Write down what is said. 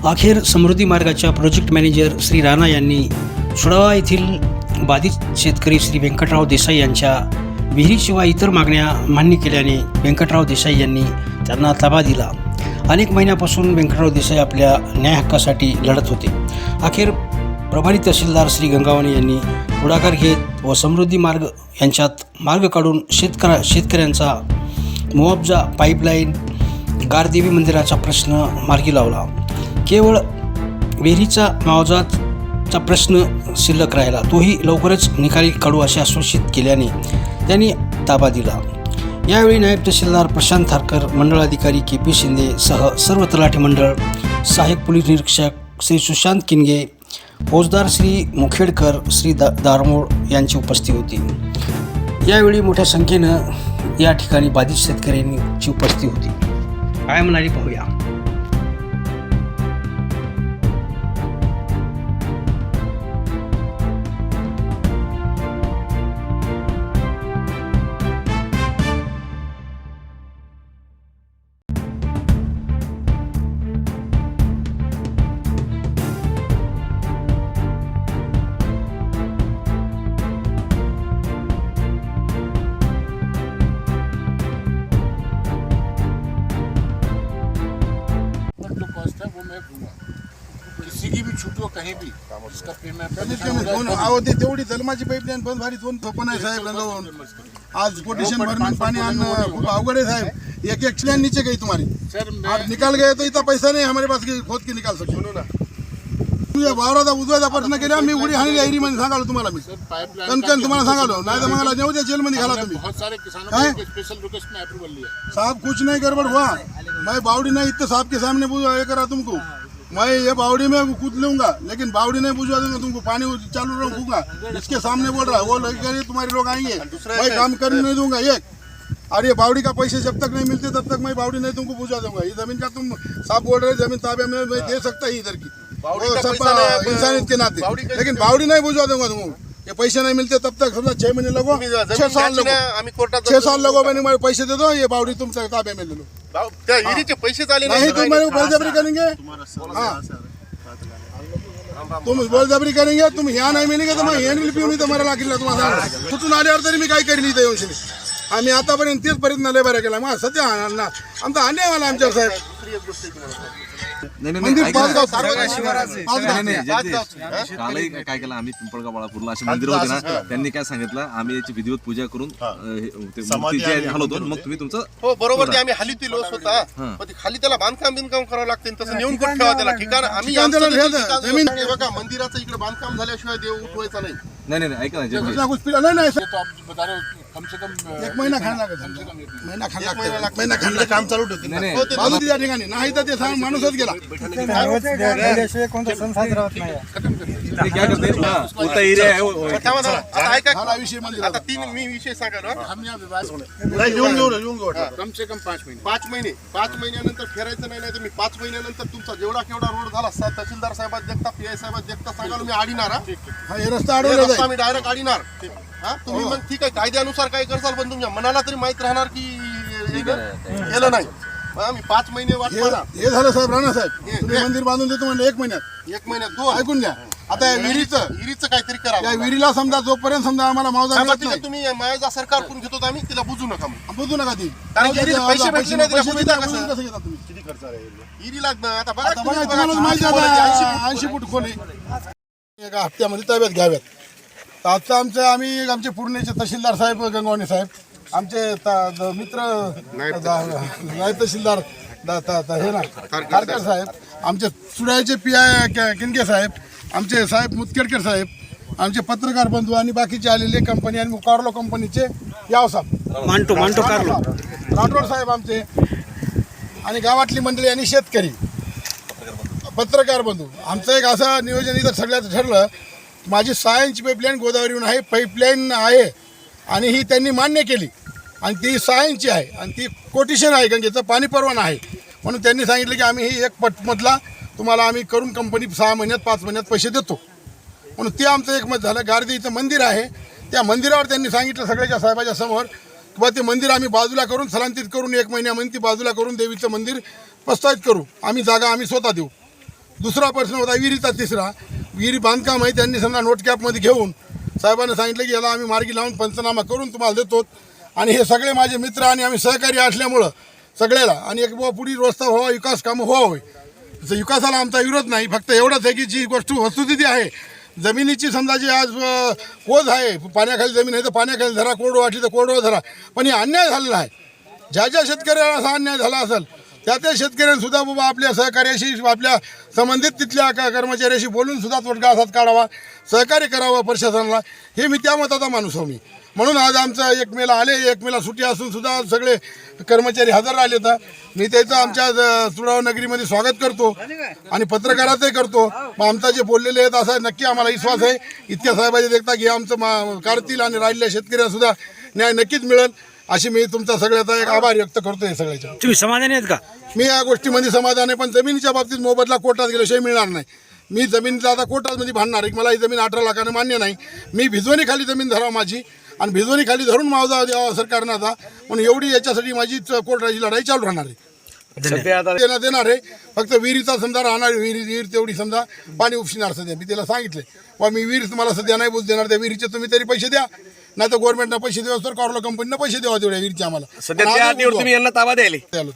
अखेर समृद्धी मार्गाच्या project manager Shri Rana यांनी सुडावा येथील बाधित शेतकरी श्री व्यंकटराव देसाई यांच्या विहिरीशिवाय इतर मागण्या मान्य केल्याने व्यंकटराव देसाई यांनी त्यांना ताबा दिला. अनेक महिन्यापासून व्यंकटराव देसाई आपल्या न्याय हक्कासाठी लढत होते. अखेर प्रभारी तहसीलदार श्री गंगावाणी यांनी पुढाकार घेत व समृद्धी मार्ग यांच्यात मार्ग काढून शेतकऱ्यांचा मुआवजा, पाईपलाईन, गारदेवी मंदिराचा प्रश्न मार्गी लावला. केवळ विहिरीचा मुआवजाचा प्रश्न शिल्लक राहिला, तोही लवकरच निकाली काढू असे आश्वासित केल्याने त्यांनी ताबा दिला. यावेळी नायब तहसीलदार प्रशांत थारकर, मंडळाधिकारी KP शिंदे सह सर्व तलाठी मंडळ, सहाय्यक पोलीस निरीक्षक श्री सुशांत किनगे, फौजदार श्री मुखेडकर, श्री दारमोड यांची उपस्थिती होती. यावेळी मोठ्या संख्येनं या ठिकाणी बाधित शेतकऱ्यांची उपस्थिती होती. काय म्हणाले पाहूया. किसी की भी छूटो कहीं भी इसका पेमेंट तेवढी जलमाची पाईपलाईन बंद झाली. 2 थोपण आहे साहेब गंगावरून. आज कोटेशन भरणे पानी आना खूप अवघड है साहब. एक एक्सीडेंट नीचे गई तुम्हारी सर आप निकाल गए तो इतना पैसा नहीं हमारे पास कि खोद के निकाल सकते. तुझ्या वावराचा उजवायचा प्रश्न केला मी उडी हाणली एरी मध्ये सांगालो तुम्हाला. मी कणकण तुम्हाला सांगालो, नाही तर मला नेऊ द्या जेल मध्ये घाला तुम्ही. बहुत सारे किसानों को स्पेशल रिक्वेस्ट में अप्रूवल लिया. साहब कुछ नहीं गड़बड़ हुआ. मैं बावड़ी नहीं इतने साहब के सामने ये करा तुमको. मैं ये बावड़ी में कूद लूंगा लेकिन बावड़ी नहीं बुझवा दूंगा तुमको. पानी चालू रखूंगा. इसके सामने बोल रहा है वो लगे तुम्हारे लोग आएंगे. मैं काम करने नहीं दूंगा एक. और ये बावड़ी का पैसे जब तक नहीं मिलते तब तक मैं बावड़ी नहीं तुमको बुझवा दूंगा. ये जमीन का तुम साहब बोल रहे जमीन ताबे में मैं दे सकता ही इधर की सब इंसानियत के नाते, लेकिन बावड़ी नहीं बुझवा दूंगा तुमको. ये पैसे नहीं मिलते तब तक समझा 6 महीने लगो, 6 साल लगो, 6 साल लगो. मैंने मेरे पैसे दे दो, ये बावड़ी तुम ताबे में ले लो. पैसे चाले नहीं तुम मेरे को बलजबरी करेंगे. हाँ तुम बलजबरी करेंगे. तुम यहाँ नाही मिळेल तर मग हे पिऊन मी तुम्हाला लागेल. तुम्हाला कुठून आल्यावर तरी मी काय करेन इथे येऊन. आम्ही आतापर्यंत तेच प्रयत्न लय बऱ्या केला. मग सध्या आमचा अन्यायवाला आमच्या साहेब. मंदिर पाचगाव कालही काय केलं आम्ही पिंपळगाव बाळापूरला असे मंदिर होते ना, त्यांनी काय सांगितलं आम्ही याची विधिवत पूजा करून हलवतो, मग तुम्ही तुमचं. हो बरोबर. ते आम्ही खाली तिलो स्वतः, पण ते खाली त्याला बांधकाम करावं लागते. तसं नेऊन कुठे ठेवा त्याला ठिकाण. आम्ही जमीन बघा मंदिराचं इकडे बांधकाम झाल्याशिवाय देव उठवायचा नाही. नाही ऐका ना, नाही तो आप बता रहे हो कम से कम 1 महिना खायला लागत. महिना खायला काम चालू ठेवते. नाही. बाजू त्या ठिकाणी नाही तर ते सांग माणूसच गेला. कोणता एरिया आहे झाला विषय मंदिर. आता 3 मी विषय सांगा ना. कम से कम 5 महिन्यानंतर फिरायचं नाही. तर मी 5 महिन्यानंतर तुमचा जेवढा केवढा रोड झाला तहसीलदार साहेबात देखता, PI साहेबात देखता सांगाल मी आडीणार. हे रस्ता अडवला मी डायरेक्ट आडीणार. हा तुम्ही मग ठीक आहे कायद्यानुसार काय करसाल, पण तुमच्या मनाला तरी माहित राहणार की केलं नाही. आम्ही 5 महिने वाट पाहणार. हे झालं साहेब. राणा साहेब तुम्ही मंदिर बांधून देतो म्हणजे 1 महिन्यात. 1 महिन्यात 2 ऐकून घ्या. आता या विहिरीचं काहीतरी करा. या विहिरीला समजा जोपर्यंत समजा आम्हाला मावजा मिळत नाही, तुम्ही माझा सरकार करून घेतो आम्ही तिला बुजू नका. बुजू नका ती. कारण पैसे भेटले नाही पैसे तिला कसं कसं घेता तुम्ही? किती खर्च आहे विहिरीला? आता बघा आता बघा तुम्हाला माहिती आहे 80 फूट खोल आहे. एका हप्त्यामध्ये ताब्यात घ्याव्यात. तर आजचं आमचे पूर्णेचे तहसीलदार साहेब गंगावणे साहेब, आमचे मित्र नायब तहसीलदार हे ना खारकर साहेब, आमचे सुडाळ्याचे PI किनगे साहेब, आमचे साहेब मुतखेडकर साहेब, आमचे पत्रकार बंधू आणि बाकीचे आलेले कंपनी आणि कार्लो कंपनीचे यावसाहेब मांटो कार्लो राठोड साहेब आमचे आणि गावातली मंडळी आणि शेतकरी पत्रकार बंधू. आमचं एक असं नियोजन इथं सगळ्याचं ठरलं. माझी 6 इंच पाईपलाईन गोदावरीहून आहे, पाईपलाईन आहे आणि ही त्यांनी मान्य केली आणि ती 6 इंची आहे आणि ती कोटेशन आहे, गंगेचं पाणी परवाना आहे. म्हणून त्यांनी सांगितलं की आम्ही ही 1 पटमधला तुम्हाला आम्ही करून कंपनी 6 महिन्यात 5 महिन्यात पैसे देतो. म्हणून ते आमचं एकमत झालं. गारदेवीचं मंदिर आहे, त्या मंदिरावर त्यांनी सांगितलं सगळ्याच्या साहेबाच्या समोर किंवा ते मंदिर आम्ही बाजूला करून स्थलांतरित करून 1 महिन्यामध्ये ती बाजूला करून देवीचं मंदिर प्रस्तावित करू. आम्ही जागा आम्ही स्वतः देऊ. दुसरा प्रश्न होता विहिरीचा, तिसरा विहिरी बांधकाम आहे, त्यांनी समजा नोट कॅपमध्ये घेऊन साहेबांना सांगितलं की याला आम्ही मार्गी लावून पंचनामा करून तुम्हाला देतो. आणि हे सगळे माझे मित्र आणि आम्ही सहकारी असल्यामुळं सगळ्याला आणि एक बुवा पुढील रस्ता व्हावा, विकास कामं व्हावे. विकासाला आमचा विरोध नाही, फक्त एवढंच आहे की जी गोष्ट वस्तुस्थिती आहे जमिनीची, समजा जी आज पोज आहे, पाण्याखाली जमीन आहे तर पाण्याखाली धरा, कोरडो वाटली तर कोरडो धरा, पण हे अन्याय झालेला आहे. ज्या ज्या शेतकऱ्याला असा अन्याय झाला असेल त्या शेतकऱ्यांसुद्धा बाबा आपल्या सहकार्याशी, आपल्या संबंधित तिथल्या कर्मचाऱ्याशी बोलून सुद्धा तोडगा हातात काढावा, सहकार्य करावं प्रशासनाला, हे मी त्या मताचा माणूस हो मी. म्हणून आज आमचं 1 मेला आले, 1 मेला सुट्टी असून सुद्धा सगळे कर्मचारी हजर राहिले. तर मी त्याचं आमच्या सुडाव नगरीमध्ये स्वागत करतो आणि पत्रकारातही करतो. मग आमचा जे बोललेले आहेत असा नक्की आम्हाला विश्वास आहे इतक्या साहेबांचे देखता की आमचं करतील आणि राहिलेल्या शेतकऱ्यांना सुद्धा न्याय नक्कीच मिळेल, अशी मी तुमचा सगळ्याचा एक आभार व्यक्त करतो. हे सगळ्याच्या तुम्ही समाधानी आहेत का? मी या गोष्टीमध्ये समाधान आहे, पण जमिनीच्या बाबतीत मोबदला कोर्टात गेल्याशिवाय मिळणार नाही. मी जमिनीचा आता कोर्टामध्ये भांडणार आहे, मला ही जमीन 18 लाखाने मान्य नाही. मी भिजवणी खाली जमीन धरावं माझी आणि भिजवणी खाली धरून मुआवजा द्यावा सरकारनं आता, म्हणून एवढी याच्यासाठी माझी कोर्टाची लढाई चालू राहणार आहे. देणार आहे फक्त विहिरीचा समजा राहणार, विहीर तेवढी समजा पाणी उपशिणार सध्या. मी त्याला सांगितले वा मी विहीर तुम्हाला सध्या नाही बुज देणार, त्या विहिरीचे तुम्ही तरी पैसे द्या, नाही तर गव्हर्नमेंटनं पैसे द्यावं, तर कॉर्लो कंपनीनं पैसे द्यावा तेवढ्या विहिरीचे आम्हाला. सध्या त्या अटीवर तुम्ही यांना ताबा द्यायला चालू